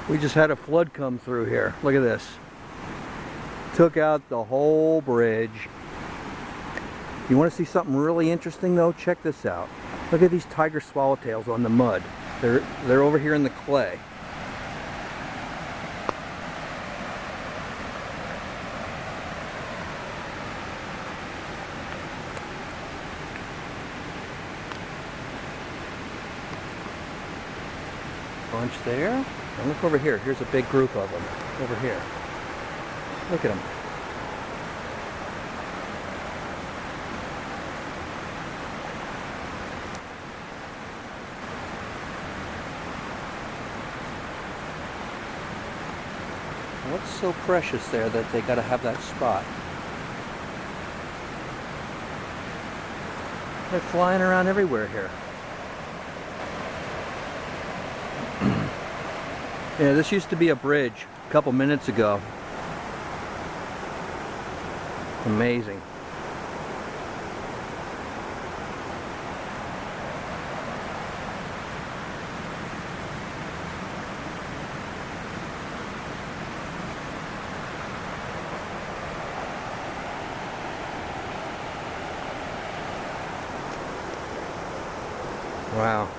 We just had a flood come through here. Look at this. Took out the whole bridge. You want to see something really interesting though? Check this out. Look at these tiger swallowtails on the mud. They're over here in the clay. Bunch there. And look over here. Here's a big group of them. Over here. Look at them. What's so precious there that they gotta have that spot? They're flying around everywhere here. Yeah, this used to be a bridge a couple minutes ago. Amazing. Wow.